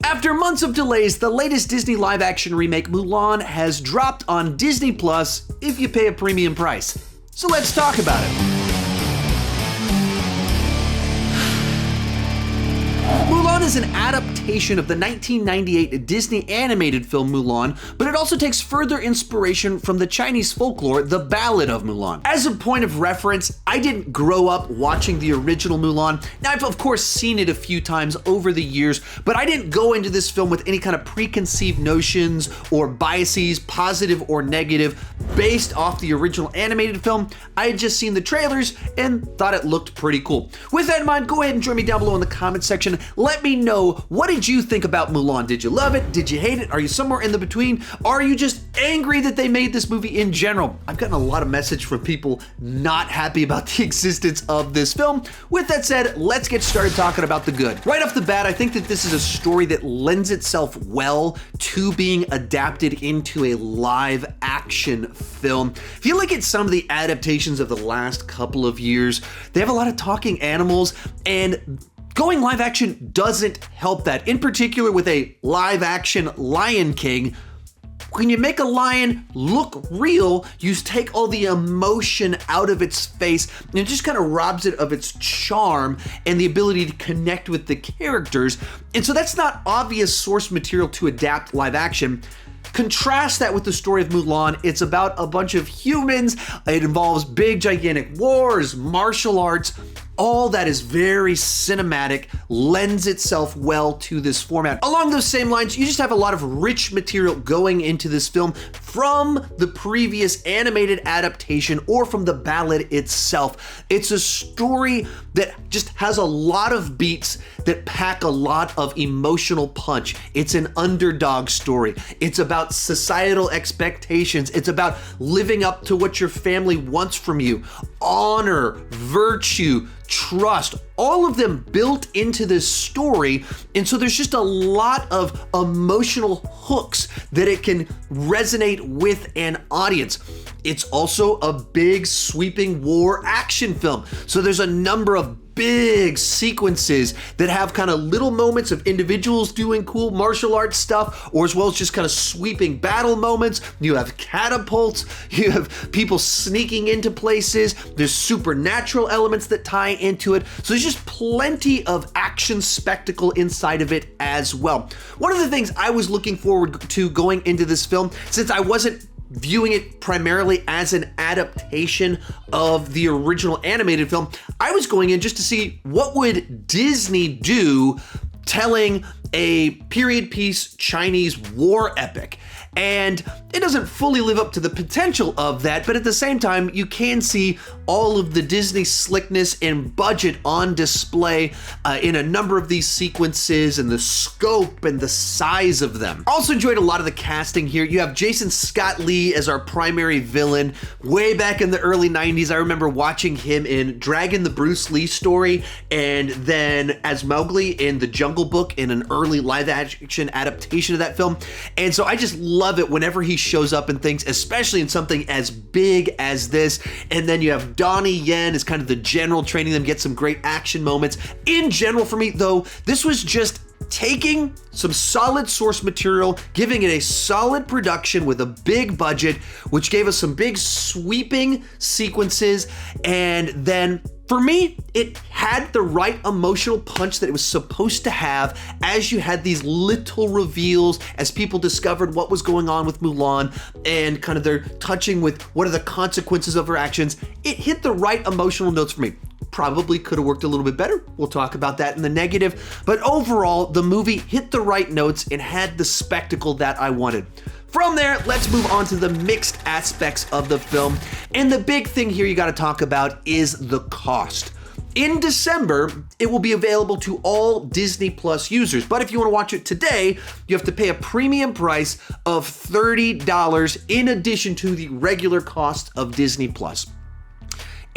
After months of delays, the latest Disney live-action remake Mulan has dropped on Disney Plus if you pay a premium price. So let's talk about it. Mulan is an adaptation of the 1998 Disney animated film Mulan, but it also takes further inspiration from the Chinese folklore, the Ballad of Mulan. As a point of reference, I didn't grow up watching the original Mulan. Now, I've of course seen it a few times over the years, but I didn't go into this film with any kind of preconceived notions or biases, positive or negative, based off the original animated film. I had just seen the trailers and thought it looked pretty cool. With that in mind, go ahead and join me down below in the comment section. Let me know, what did you think about Mulan? Did you love it? Did you hate it? Are you somewhere in the between? Are you just angry that they made this movie in general? I've gotten a lot of message from people not happy about the existence of this film. With that said, let's get started talking about the good. Right off the bat, I think that this is a story that lends itself well to being adapted into a live action film. If you look at some of the adaptations of the last couple of years, they have a lot of talking animals, and going live action doesn't help that. In particular with a live action Lion King, when you make a lion look real, you take all the emotion out of its face, and it just kind of robs it of its charm and the ability to connect with the characters. And so that's not obvious source material to adapt live action. Contrast that with the story of Mulan. It's about a bunch of humans. It involves big, gigantic wars, martial arts. All that is very cinematic, lends itself well to this format. Along those same lines, you just have a lot of rich material going into this film from the previous animated adaptation or from the Ballad itself. It's a story that just has a lot of beats that pack a lot of emotional punch. It's an underdog story. It's about societal expectations. It's about living up to what your family wants from you. Honor, virtue, trust, all of them built into this story. And so there's just a lot of emotional hooks that it can resonate with an audience. It's also a big sweeping war action film. So there's a number of big sequences that have kind of little moments of individuals doing cool martial arts stuff, or as well as just kind of sweeping battle moments. You have catapults, you have people sneaking into places, there's supernatural elements that tie into it. So there's just plenty of action spectacle inside of it as well. One of the things I was looking forward to going into this film, since I wasn't viewing it primarily as an adaptation of the original animated film, I was going in just to see what would Disney do telling a period piece Chinese war epic. And it doesn't fully live up to the potential of that, but at the same time, you can see all of the Disney slickness and budget on display in a number of these sequences and the scope and the size of them. Also enjoyed a lot of the casting here. You have Jason Scott Lee as our primary villain. Way back in the early 90s, I remember watching him in Dragon the Bruce Lee story, and then as Mowgli in The Jungle Book in an early live action adaptation of that film. And so I just love it whenever he shows up in things, especially in something as big as this. And then you have Donnie Yen as kind of the general, training them, get some great action moments. In general, for me though, this was just taking some solid source material, giving it a solid production with a big budget, which gave us some big sweeping sequences. And then for me, it had the right emotional punch that it was supposed to have, as you had these little reveals as people discovered what was going on with Mulan and kind of their touching with what are the consequences of her actions. It hit the right emotional notes for me. Probably could have worked a little bit better. We'll talk about that in the negative. But overall, the movie hit the right notes and had the spectacle that I wanted. From there, let's move on to the mixed aspects of the film. And the big thing here you got to talk about is the cost. In December, it will be available to all Disney Plus users. But if you want to watch it today, you have to pay a premium price of $30 in addition to the regular cost of Disney Plus.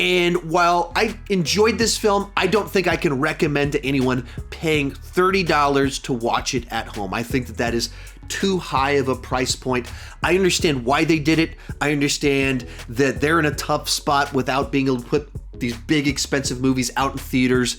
And while I enjoyed this film, I don't think I can recommend to anyone paying $30 to watch it at home. I think that that is too high of a price point. I understand why they did it. I understand that they're in a tough spot without being able to put these big expensive movies out in theaters.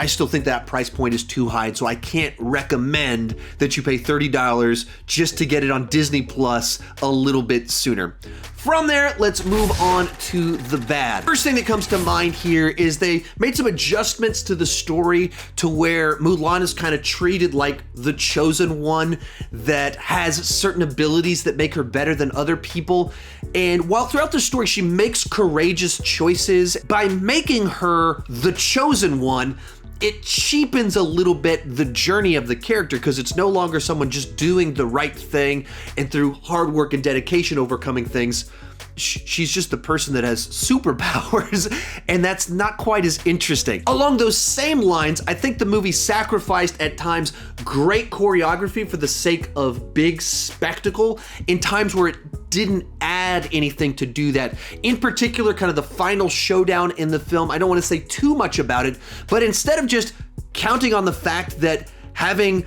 I still think that price point is too high, so I can't recommend that you pay $30 just to get it on Disney Plus a little bit sooner. From there, let's move on to the bad. First thing that comes to mind here is they made some adjustments to the story to where Mulan is kind of treated like the chosen one that has certain abilities that make her better than other people. And while throughout the story she makes courageous choices, by making her the chosen one, it cheapens a little bit the journey of the character, because it's no longer someone just doing the right thing and through hard work and dedication overcoming things. She's just the person that has superpowers, and that's not quite as interesting. Along those same lines, I think the movie sacrificed at times great choreography for the sake of big spectacle in times where it didn't add anything to do that. In particular, kind of the final showdown in the film, I don't want to say too much about it, but instead of just counting on the fact that having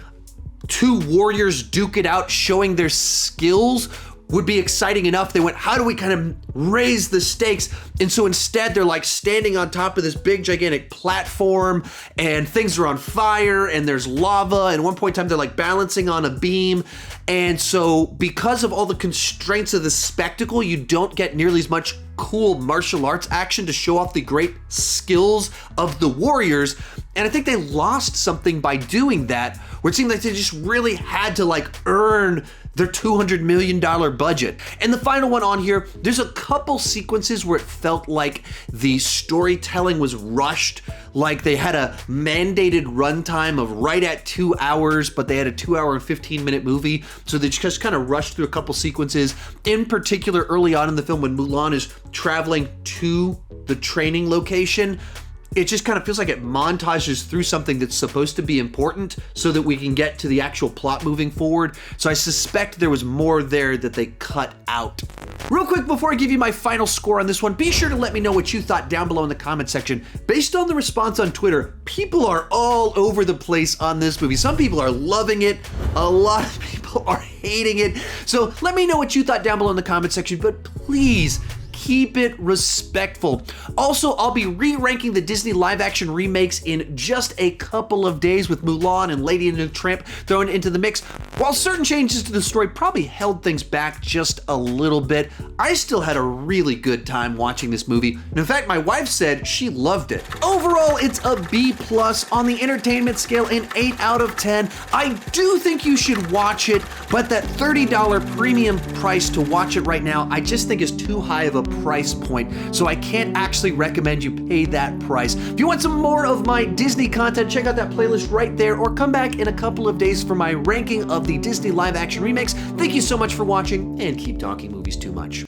two warriors duke it out, showing their skills would be exciting enough, they went, how do we kind of raise the stakes? And so instead they're like standing on top of this big gigantic platform and things are on fire and there's lava, and at one point in time they're like balancing on a beam. And so because of all the constraints of the spectacle, you don't get nearly as much cool martial arts action to show off the great skills of the warriors. And I think they lost something by doing that, where it seemed like they just really had to like earn their $200 million budget. And the final one on here, there's a couple sequences where it felt like the storytelling was rushed, like they had a mandated runtime of right at 2 hours, but they had a 2 hour and 15-minute movie. So they just kind of rushed through a couple sequences. In particular, early on in the film when Mulan is traveling to the training location, it just kind of feels like it montages through something that's supposed to be important so that we can get to the actual plot moving forward. So I suspect there was more there that they cut out. Real quick, before I give you my final score on this one, be sure to let me know what you thought down below in the comment section. Based on the response on Twitter, people are all over the place on this movie. Some people are loving it. A lot of people are hating it. So let me know what you thought down below in the comment section, but please, keep it respectful. Also, I'll be re-ranking the Disney live-action remakes in just a couple of days, with Mulan and Lady and the Tramp thrown into the mix. While certain changes to the story probably held things back just a little bit, I still had a really good time watching this movie. And in fact, my wife said she loved it. Overall, it's a B+ on the entertainment scale, an 8 out of 10. I do think you should watch it, but that $30 premium price to watch it right now, I just think is too high of a price point, so I can't actually recommend you pay that price. If you want some more of my Disney content, check out that playlist right there, or come back in a couple of days for my ranking of the Disney live action remakes. Thank you so much for watching, and keep talking movies too much.